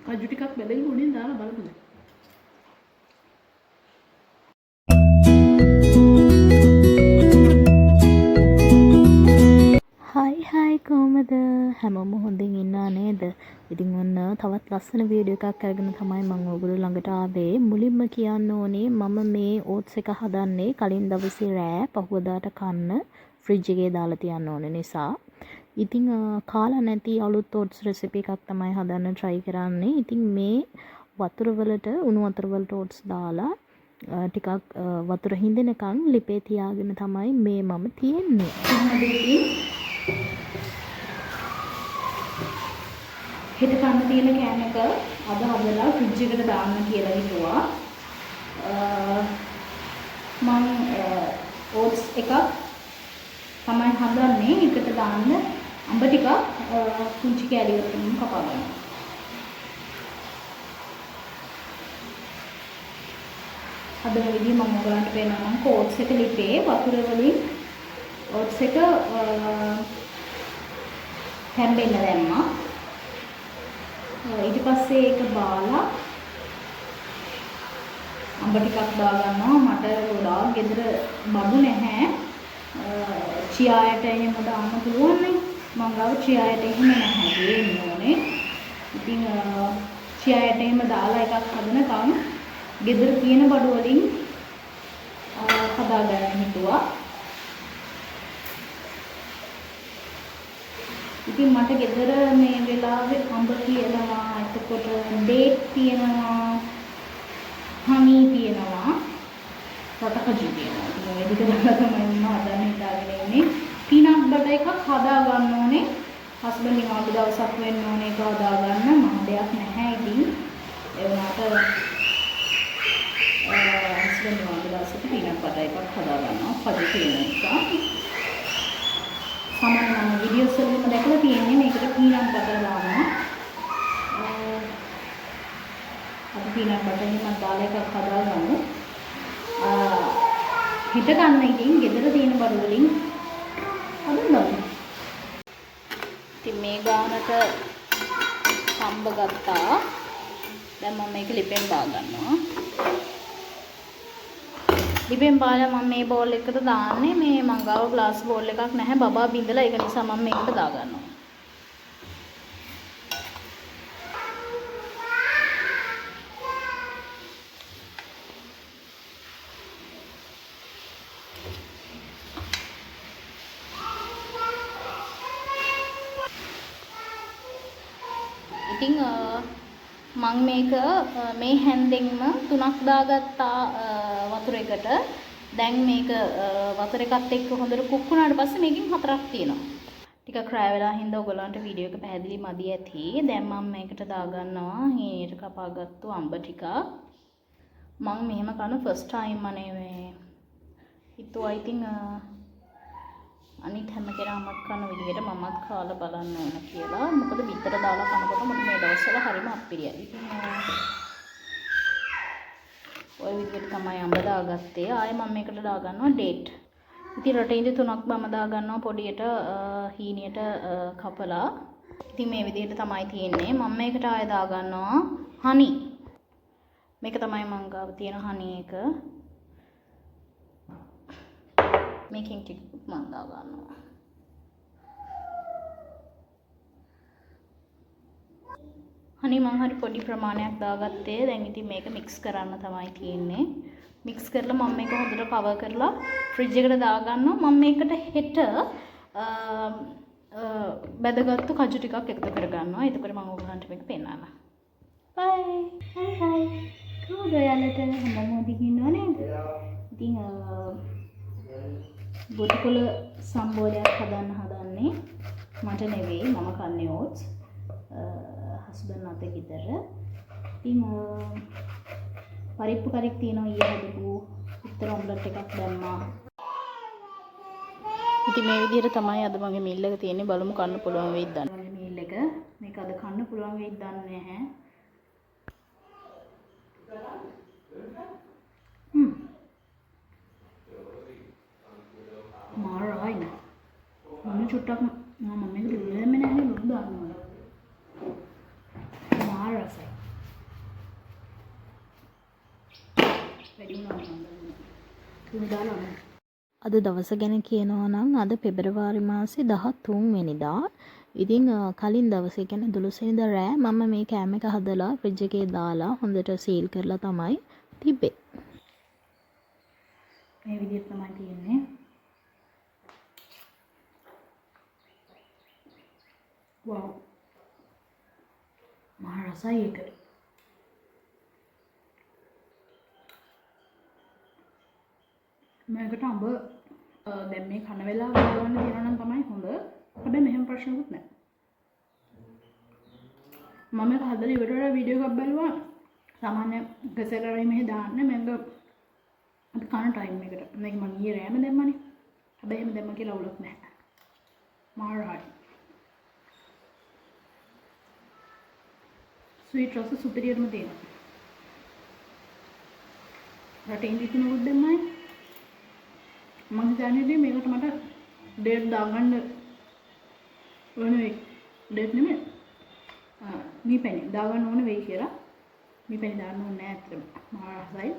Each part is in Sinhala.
කජු ටිකක් බෙදගෙන උඩින් දාලා බලමු. හයි කොහමද? හැමෝම හොඳින් ඉන්නා නේද? ඉතින් ඔන්න තවත් ලස්සන වීඩියෝ එකක් අරගෙන තමයි මම ඔයගොල්ලෝ ළඟට ආවේ. මුලින්ම කියන්න ඕනේ මම මේ ඕට්ස් එක හදන්නේ කලින් දවසේ රෑ පහුවදාට කන්න ෆ්‍රිජ් එකේ දාලා තියන්න ඕන නිසා. ඉතින් කාලා නැති අලුත් ඕට්ස් රෙසිපි එකක් තමයි හදන්න try කරන්නේ. ඉතින් මේ වතුර වලට උණු වතුර වලට ඕට්ස් දාලා ටිකක් වතුර හිඳෙනකන් ලිපේ තියාගෙන තමයි මේ මම තියෙන්නේ. හෙට කන්න තියෙන කෑම එක අද හදලා ෆ්‍රිජ් එකට දාන්න කියලා හිතුවා. මම ඕට්ස් එකක් තමයි හදන්නේ. එකට දාන්න අඹ ටිකක් කුංචි කෑලි වලින් කපා ගන්නවා. හදන විදිහ මම ඔයගලන්ට පෙන්නන්නම්. ඕට්ස් එක ලිපේ වතුර වලින් ඕට්ස් එක හැම්බෙන්න දැම්මා. ඊට පස්සේ ඒක බාලා අඹ ටිකක් දාගන්නවා. මට ගොඩාක් ගෙදර බඩු නැහැ. චියායට එහෙම දාන්න පුළුවන් නේ. මම ගාව චියායට එහෙම නැහැ. දෙන්න ඕනේ. ඉතින් චියායට එහෙම දාලා එකක් හදනකම් ගෙදර තියෙන බඩු වලින් හදාගන්න හිතුවා. ඉතින් මට ගෙදර මේ වෙලාවේ අඹ තියෙනවා, එතකොට ඩේට් තියෙනවා, හනි තියෙනවා, රටකජු තියෙනවා. ඉතින් මේ දෙක දාලා තමයි මම හදන්න හිතාගෙන ඉන්නේ. පීනට් බටර් එකක් හදා ගන්න ඕනේ. හස්බන්ඩ් නිවාඩු දවසක් වෙන්න ඕනේ ඒක හදා ගන්න. මම දෙයක් නැහැ ඉතින්. ඒ වුණාට හස්බන්ඩ් නිවාඩු දවසට පීනට් බටර් එකක් හදා ගන්නවා. කජු තියෙන නිසා. සාමාන්‍යයෙන් වීඩියෝස් වලම දැකලා තියෙන්නේ මේකට පීනට් බටර් දානවා. අපි පීනට් බටර් එකක් දාලා එකක් හදාගමු. හිත ගන්න ඉතින් ගෙදර තියෙන බඩු වලින් හදන්න. ඉතින් මේ ගානට හම්බ ගත්තා. දැන් මම මේක ලිපෙන් බා ගන්නවා. ලිපෙන් බාලා මම මේ බෝල් එකට දාන්නේ. මේ මං ගාව ග්ලාස් බෝල් එකක් නැහැ. බබා බින්දලා ඒක නිසා මම මේකට දා ගන්නවා. ඉතින් මම මේක මේ හැන්දෙන්ම 3ක් දාගත්තා වතුර එකට. දැන් මේක වතුර එකත් එක්ක හොඳට කුක් වුණාට පස්සේ මේකෙන් 4ක් තියෙනවා. ටිකක් රෑ වෙලා හින්දා ඔයගලන්ට වීඩියෝ එක පැහැදිලි මදි ඇති. දැන් මම මේකට දාගන්නවා හීනට කපාගත්තු අඹ ටිකක්. මම මෙහෙම කන ෆස්ට් ටයිම් අනේ මේ හිතුවා ඉතින් අනිත් හැම කෙනාමත් කන විදිහට මමත් කාලා බලන්න ඕන කියලා. මොකද විතර දාලා කනකොට මට මේ දවස්වල හරිම අප්පිරියයි. ඉතින් ඔය විදිහට තමයි අඹ දාගත්තේ. ආයෙ මම මේකට දාගන්නවා ඩේට්. ඉතින් රටින්දි 3ක් මම දාගන්නවා පොඩියට හීනියට කපලා. ඉතින් මේ විදිහට තමයි තියෙන්නේ. මම මේකට ආයෙ දාගන්නවා හනි. මේක තමයි මං ගාව තියෙන හනි එක. මේකෙන් ටිකක් මම දා ගන්නවා. හනි මම හරි පොඩි ප්‍රමාණයක් දාගත්තේ. දැන් ඉතින් මේක මික්ස් කරන්න තමයි තියෙන්නේ. මික්ස් කරලා මම මේක හොඳට කවර් කරලා ෆ්‍රිජ් එකට දා ගන්නවා. මම මේකට හෙට බෙදගත්තු කජු ටිකක් එකතු කර ගන්නවා. එතකොට මම ඔයගලන්ට මේක පෙන්නන්න. බයි. හයි. කොහොමද ඔයාලට හොඳම දිගින්නව නේද? ඉතින් බොටිකොල සම්බෝලයක් හදන්නේ මට නෙවෙයි මම කන්නේ ඕට්ස් හස්බන්ඩ් නැතේ ගෙදර. ඉතින් පරිප්පු කරක් තියෙනවා ඊයේ හදපු උත්තර ඔම්ලට් එකක් දැම්මා. ඉතින් මේ විදිහට තමයි අද මගේ මීල් එක තියෙන්නේ. බලමු කන්න පුළුවන් වෙයිද දන්නේ. මගේ මීල් එක මේක අද කන්න පුළුවන් වෙයිද දන්නේ නැහැ. මාරයි නේ. මොන චුට්ටක් මම මේක දෙන්නේ නැහැ නේද දානවා. මාරසයි. වැඩි වුණා නේද? තුනි දාලා නෑ. අද දවස ගැන කියනවා නම් අද පෙබරවාරි මාසේ 13 වෙනිදා. ඉතින් කලින් දවසේ කියන්නේ 12 වෙනිදා රෑ මම මේ කෑම එක හදලා ෆ්‍රිජ් එකේ දාලා හොඳට සීල් කරලා තමයි තිබ්බේ. මේ විදිහට තමයි තියෙන්නේ. වව්. මහ රසයි ඒක. මේකට අඹ දැන් මේ කන වෙලාව ගන්න දිනවා නම් තමයි හොඳ. හැබැයි මෙහෙම ප්‍රශ්නකුත් නැහැ. මම මේක හදලා ඉවර වෙලා වීඩියෝ එකක් බැලුවා. සාමාන්‍ය ගසරරයි මෙහෙ දාන්න මම අපි කන ටයිම් එකට. මේක මම ඊයේ රෑම දැම්මනේ. හැබැයි එහෙම දැම්ම කියලා අවුලක් නැහැ. මාරයි. ස්වීට් රස සුපිරියර්ම තියෙනවා. රටින් විකුණුවොත් දෙන්නයි. මම හිතන්නේ මේකට මට ඩේට් දාගන්න ඕන වෙයි. ඩේට් නෙමෙයි. මීපැණි දාගන්න ඕන වෙයි කියලා. මීපැණි දාන්න ඕනේ නැහැ ඇත්තටම. මහා රසයි.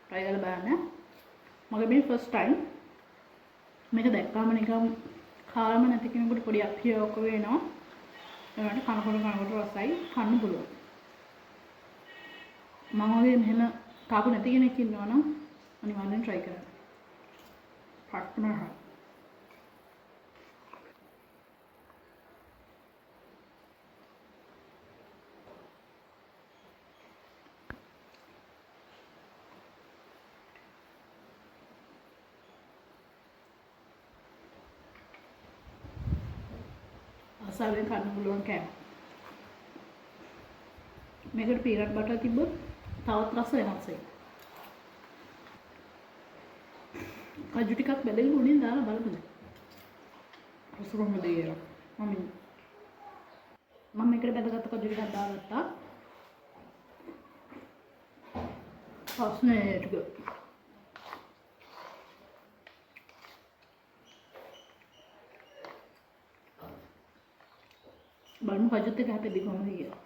try කරලා බලන්න. මගේ මේ first time මේක දැක්කාම නිකන් කාලම නැති කෙනෙකුට පොඩි අප්පියක් වෙනවා. ඒකට කනකොට රසයි කන්න පුළුවන්. මම වගේ මෙහෙම කාපු නැති කෙනෙක් ඉන්නවා නම් අනිවාර්යෙන් try කරන්න. partner අසාවෙන් කන්න පුළුවන් කෑම. මේකට පීනට් බටර් තිබ්බොත් තවත් රස වෙනස් වෙයි. කජු ටිකක් බෙදගෙන උඩින් දාලා බලන්න. රස කොහොමද කියලා. මම මේකට බෙදගත්ත කජු ටිකක් දාගත්තා. ප්‍රශ්නේ ටික. බලමු කජුත් එක හැපෙද්දි කොහොමද කියලා.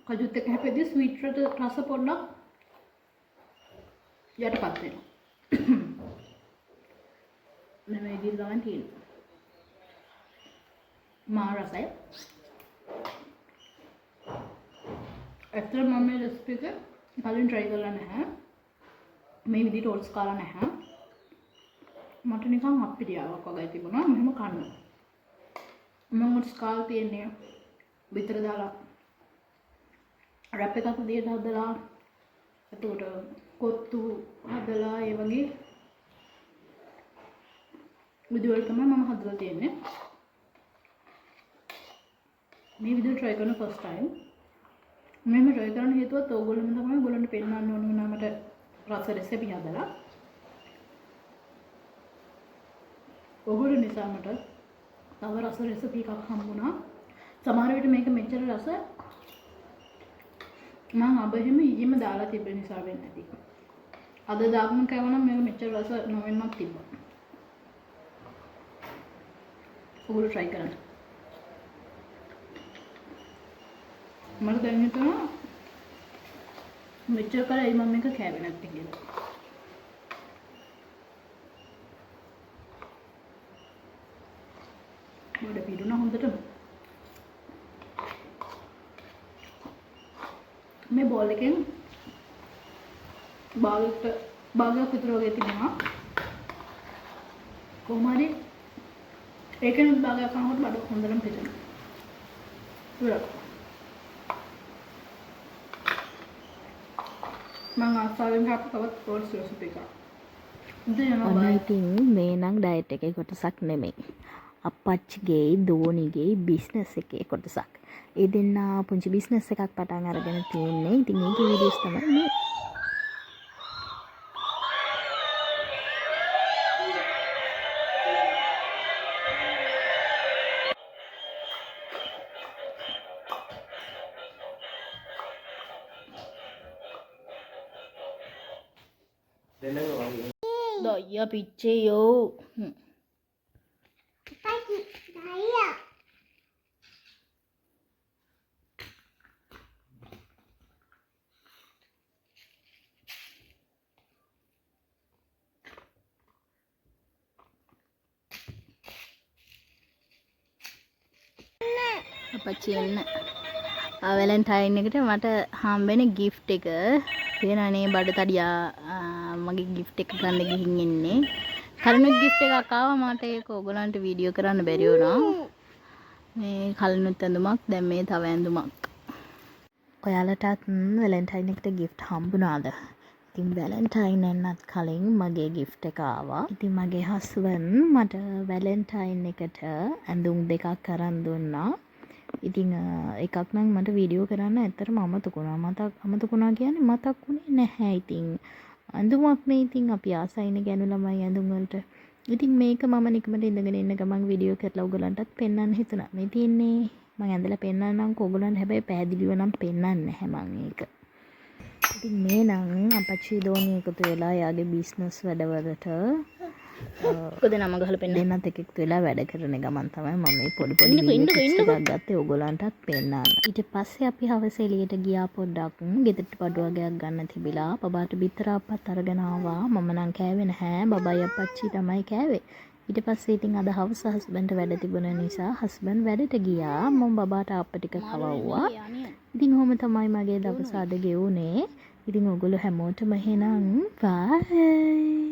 කජුත් එක හැපෙද්දි ස්වීට් රස පොඩ්ඩක් යටපත් වෙනවා. මේ විදිහට තමයි තියෙන්නේ. මා රසයි. ඇත්තටම මම මේ රෙසිපි එක කලින් try කරලා නැහැ. මේ විදිහට ඕට්ස් කාලා නැහැ. මට නිකන් අප්පිරියාවක් වගේ තිබුණා මෙහෙම කන්න. මම ඕට්ස් කාලා තියන්නේ විතර දාලා රැප් එකක් විදිහට හදලා එතකොට කොත්තු හදලා ඒ වගේ විදිහට තමයි මම හදලා තියෙන්නේ. මේ විදිහට try කරන first time මෙහෙම try කරන්න හේතුවත් ඕගොල්ලෝම තමයි ඔයගොල්ලන්ට පෙන්නන්න ඕන වුණා මට රස රෙසිපි හදලා. ඔයගොල්ලෝ නිසා මට තව රස රෙසිපි එකක් හම්බුණා. සමහර විට මේක මෙච්චර රස මම අබ එහෙම ඊයේම දාලා තිබෙන නිසා වෙන්නේ නැති. අද දාගන්න කවනම් මේක මෙච්චර රස නොවෙන්නත් තිබ්බා. ඔයගොල්ලෝ try කරන්න. මට දැන් හිතෙනවා මෙච්චර කරලා මම මේක කෑවේ නැත්තේ කියලා. බඩ පිරුණා හොඳට. මේ බෝල් එකෙන් භාගයක් විතර වගේ තිබුණා. කොහොම හරි ඒකෙන් භාගයක් කනකොට බඩ හොඳටම පිරෙනවා. ඉවරයි. මම ආසාවෙන් හප් තවත් ඕට්ස් රෙසිපි එකක්. ඔන්න ඉතින් මේ නම් ඩයට් එකේ කොටසක් නෙමෙයි. අප්පච්චිගේ දෝනිගේ බිස්නස් එකේ කොටසක්. ඒ දෙන්න පුංචි බිස්නස් එකක් පටන් අරගෙන තියෙන්නේ. ඉතින් ඒකේ වීඩියෝස් තමයි මේ. දොයියා පිච්චේයෝ. අපච්චි එන්න. වැලන්ටයින් එකට මට හම්බෙන ගිෆ්ට් එක තියෙනනේ බඩ තඩියා මගේ ගිෆ්ට් එක ගන්න ගිහින් ඉන්නේ. කලිනුත් ගිෆ්ට් එකක් ආවා මට ඒක ඔයගලන්ට වීඩියෝ කරන්න බැරි වුණා. මේ කලිනුත් ඇඳුමක් දැන් මේ තව ඇඳුමක්. ඔයාලටත් වැලන්ටයින් එකට ගිෆ්ට් හම්බුණාද? ඉතින් වැලන්ටයින් එන්නත් කලින් මගේ ගිෆ්ට් එක ආවා. ඉතින් මගේ හස්බන්ඩ් මට වැලන්ටයින් එකට ඇඳුම් දෙකක් අරන් දුන්නා. ඉතින් එකක් නම් මට වීඩියෝ කරන්න ඇත්තටම අමතක වුණා කියන්නේ මතක් වුණේ නැහැ. ඉතින් ඇඳුමක් නේ. ඉතින් අපි ආසයිනේ ගැනු ළමයි ඇඳුම් වලට. ඉතින් මේක මම නිකමට ඉඳගෙන ඉන්න ගමන් වීඩියෝ කරලා ඔයගලන්ටත් පෙන්වන්න හිතුණා. මේ තියන්නේ මම ඇඳලා පෙන්වන්නම් ඔයගලන්ට. හැබැයි පැහැදිලිව නම් පෙන්වන්නේ නැහැ මම ඒක. ඉතින් මේ නම් අපච්චි දෝනි එකතු වෙලා යාගේ බිස්නස් වැඩවලට මොකද නම ගහලා පෙන්නන්න. දෙන්නත් එකතු වෙලා වැඩ කරන ගමන් තමයි මම මේ පොඩි වීඩියෝ ටිකක් ගත්තේ ඔයගලන්ටත් පෙන්නන්න. ඊට පස්සේ අපි හවස එළියට ගියා පොඩ්ඩක්. ගෙදරට පඩු වගේක් ගන්න තිබිලා බබාට බිත්තර අප්පත් අරගෙන ආවා. මම නම් කෑවේ නැහැ. බබයි අපච්චි තමයි කෑවේ. ඊට පස්සේ ඉතින් අද හවස හස්බන්ඩ් වැඩ තිබුණ නිසා හස්බන්ඩ් වැඩට ගියා. මම බබාට අප්ප ටික කවවුවා. ඉතින් ඔහොම තමයි මගේ දවස අද ගෙවුනේ. ඉතින් ඔයගොල්ලෝ හැමෝටම එහෙනම් බයි.